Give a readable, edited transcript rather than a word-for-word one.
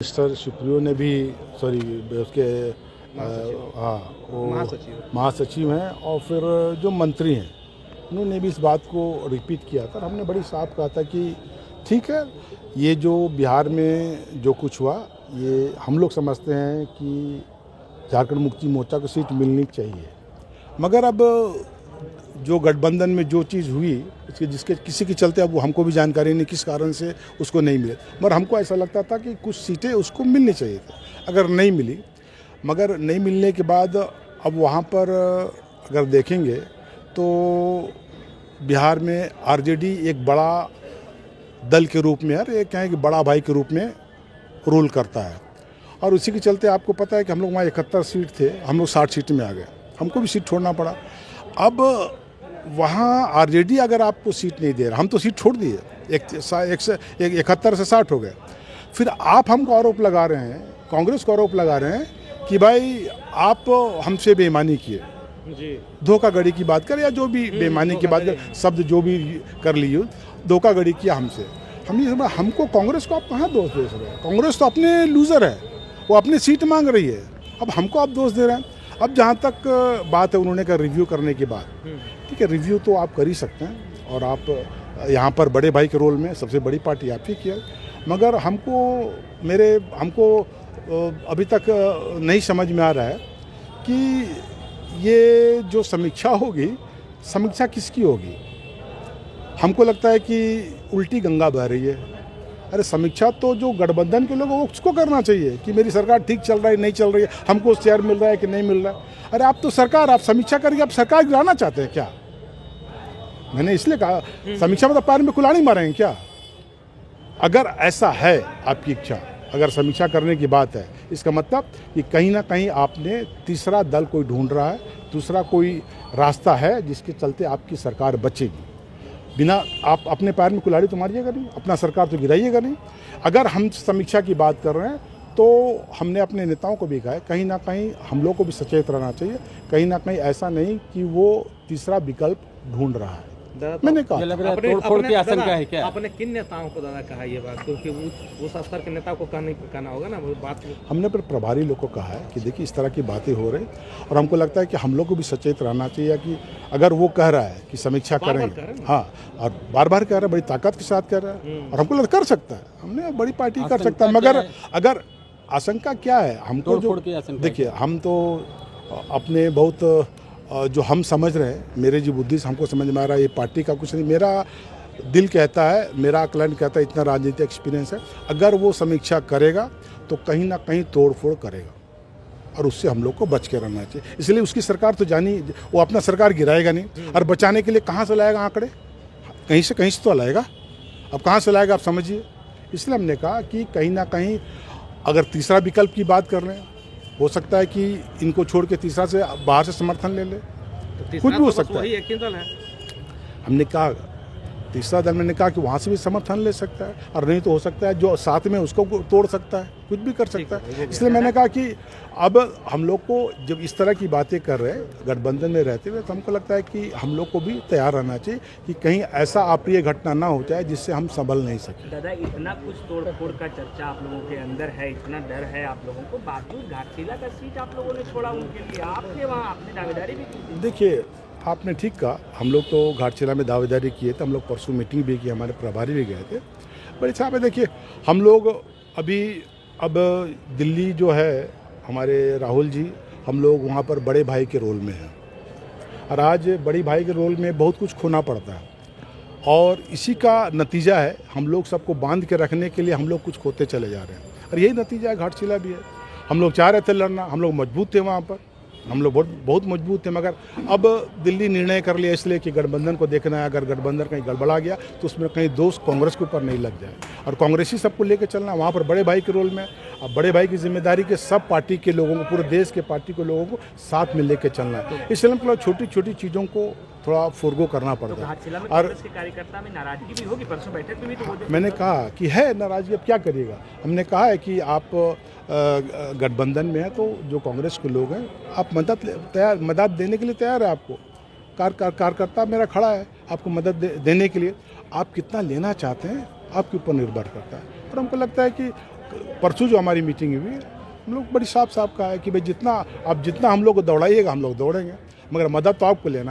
Mister Supriyo ने भी sorry उसके हाँ वो महासचिव हैं और फिर जो मंत्री हैं उन्होंने भी इस बात को रिपीट किया था। हमने बड़ी साफ कहा था कि ठीक है, ये जो बिहार में जो कुछ हुआ ये हम लोग समझते हैं कि झारखंड मुक्ति मोर्चा को सीट मिलनी चाहिए, मगर अब जो गठबंधन में जो चीज़ हुई उसके जिसके किसी के चलते अब वो हमको भी जानकारी नहीं किस कारण से उसको नहीं मिले, मगर हमको ऐसा लगता था कि कुछ सीटें उसको मिलनी चाहिए थी। अगर नहीं मिली, मगर नहीं मिलने के बाद अब वहाँ पर अगर देखेंगे तो बिहार में आरजेडी एक बड़ा दल के रूप में यार ये कहें कि बड़ा भाई के रूप में रूल करता है, और उसी के चलते आपको पता है कि हम लोग वहाँ 71 सीट थे, हम लोग 60 सीट में आ गए, हमको भी सीट छोड़ना पड़ा। अब वहाँ आरजेडी अगर आपको सीट नहीं दे रहा, हम तो सीट छोड़ दिए, 71 से 60 हो गए, फिर आप हमको आरोप लगा रहे हैं, कांग्रेस को आरोप लगा रहे हैं कि भाई आप हमसे बेईमानी किए, धोखाधड़ी की बात कर या जो भी बेईमानी की बात कर, शब्द जो भी कर लिए, धोखाधड़ी किया हमसे। हमको कांग्रेस को आप कहाँ दोष दे रहे हैं? कांग्रेस तो अपने लूजर है, वो अपनी सीट मांग रही है, अब हमको आप दोष दे रहे हैं। अब जहाँ तक बात है उन्होंने कहा रिव्यू करने की बात, ठीक है, रिव्यू तो आप कर ही सकते हैं, और आप यहाँ पर बड़े भाई के रोल में सबसे बड़ी पार्टी आप ही की है, मगर हमको अभी तक नहीं समझ में आ रहा है कि ये जो समीक्षा होगी, समीक्षा किसकी होगी। हमको लगता है कि उल्टी गंगा बह रही है। अरे समीक्षा तो जो गठबंधन के लोग वो उसको करना चाहिए कि मेरी सरकार ठीक चल रहा है नहीं चल रही है, हमको शेयर मिल रहा है कि नहीं मिल रहा है। अरे आप तो सरकार, आप समीक्षा करके आप सरकार गिराना चाहते हैं क्या? मैंने इसलिए कहा समीक्षा मतलब पैर में कुल्हाड़ी मारेंगे क्या? अगर ऐसा है आपकी इच्छा, अगर समीक्षा करने की बात है, इसका मतलब कि कहीं ना कहीं आपने तीसरा दल कोई ढूंढ रहा है, दूसरा कोई रास्ता है जिसके चलते आपकी सरकार बचेगी। बिना आप अपने पैर में कुल्हाड़ी तो मारिएगा नहीं, अपना सरकार तो गिराइएगा नहीं। अगर हम समीक्षा की बात कर रहे हैं तो हमने अपने नेताओं को भी कहा है, कहीं ना कहीं हम लोग को भी सचेत रहना चाहिए, कहीं ना कहीं ऐसा नहीं कि वो तीसरा विकल्प ढूंढ रहा है। मैंने कहा तोड़-फोड़ की आशंका है क्या? आपने किन नेताओं को दादा कहा ये बात, क्योंकि उस स्तर के नेता को कहना होगा ना वो बात। हमने पर प्रभारी लोग को कहा है कि देखिए इस तरह की बातें हो रही, और हमको लगता है कि हम लोग को भी सचेत रहना चाहिए कि अगर वो कह रहा है कि समीक्षा करेंगे, हाँ, और बार बार कह रहा है, बड़ी ताकत के साथ कह रहा है, और हमको लगता कर सकता है, हमने बड़ी पार्टी कर सकता है, मगर अगर आशंका क्या है हमको जो देखिए, हम तो अपने बहुत जो हम समझ रहे हैं, मेरे जो बुद्धि से हमको समझ में आ रहा है, ये पार्टी का कुछ नहीं, मेरा दिल कहता है, मेरा आकलन कहता है, इतना राजनीतिक एक्सपीरियंस है, अगर वो समीक्षा करेगा तो कहीं ना कहीं तोड़फोड़ करेगा, और उससे हम लोग को बच के रहना चाहिए। इसलिए उसकी सरकार तो जानी, वो अपना सरकार गिराएगा नहीं, और बचाने के लिए कहाँ से लाएगा आंकड़े? कहीं से तो लाएगा, अब कहाँ से लाएगा आप समझिए। इसलिए हमने कहा कि कहीं ना कहीं अगर तीसरा विकल्प की बात कर रहे हैं, हो सकता है कि इनको छोड़ के तीसरा से बाहर से समर्थन ले ले, तो कुछ भी हो सकता है। एक ही दल है, हमने कहा तीसरा दल, मैंने कहा कि वहाँ से भी समर्थन ले सकता है, और नहीं तो हो सकता है जो साथ में उसको तोड़ सकता है, कुछ भी कर सकता है। इसलिए मैंने कहा कि अब हम लोग को जब इस तरह की बातें कर रहे हैं गठबंधन में रहते हुए, तो हमको लगता है कि हम लोग को भी तैयार रहना चाहिए कि कहीं ऐसा अप्रिय घटना ना हो जाए जिससे हम संभल नहीं सकें। दादा, इतना कुछ तोड़-फोड़ का चर्चा आप लोगों के अंदर है, इतना डर है आप लोगों को, बावजूद घाटशिला का सीट आप लोगों ने छोड़ा उनके लिए, आपने वहाँ आपने दावेदारी भी की। देखिए, आपने ठीक कहा, हम लोग तो घाटशिला में दावेदारी किए थे, हम लोग परसों मीटिंग भी की, हमारे प्रभारी भी गए थे। बड़े साहब है, देखिए हम लोग अभी अब दिल्ली जो है हमारे राहुल जी, हम लोग वहाँ पर बड़े भाई के रोल में हैं, और आज बड़ी भाई के रोल में बहुत कुछ खोना पड़ता है, और इसी का नतीजा है हम लोग सबको बांध के रखने के लिए हम लोग कुछ खोते चले जा रहे हैं, और यही नतीजा है घाटशिला भी है। हम लोग चाह रहे थे लड़ना, हम लोग मजबूत थे वहाँ पर, हम लोग बहुत मजबूत थे, मगर अब दिल्ली निर्णय कर लिया इसलिए कि गठबंधन को देखना है, अगर गठबंधन कहीं गड़बड़ा गया तो उसमें कहीं दोष कांग्रेस के ऊपर नहीं लग जाए, और कांग्रेस ही सबको लेकर चलना, वहाँ पर बड़े भाई के रोल में। अब बड़े भाई की जिम्मेदारी के सब पार्टी के लोगों को, पूरे देश के पार्टी के लोगों को साथ में लेकर चलना है, इसलिए मतलब छोटी छोटी चीज़ों को थोड़ा फोरगो करना पड़ता है। और कार्यकर्ता में नाराजगी भी होगी, परसों बैठक में भी तो मैंने कहा कि है नाराजगी, अब क्या करिएगा। हमने कहा है कि आप गठबंधन में हैं तो जो कांग्रेस के लोग हैं, आप मदद देने के लिए तैयार है, आपको कार्यकर्ता मेरा खड़ा है आपको मदद देने के लिए। आप कितना लेना चाहते हैं आपके ऊपर निर्भर करता है, और हमको लगता है कि परसों जो हमारी मीटिंग हुई है, हम लोग बड़ी साफ साफ कहा है कि भाई जितना हम लोग को दौड़ाइएगा हम लोग दौड़ेंगे, मगर मदद तो आपको लेना है।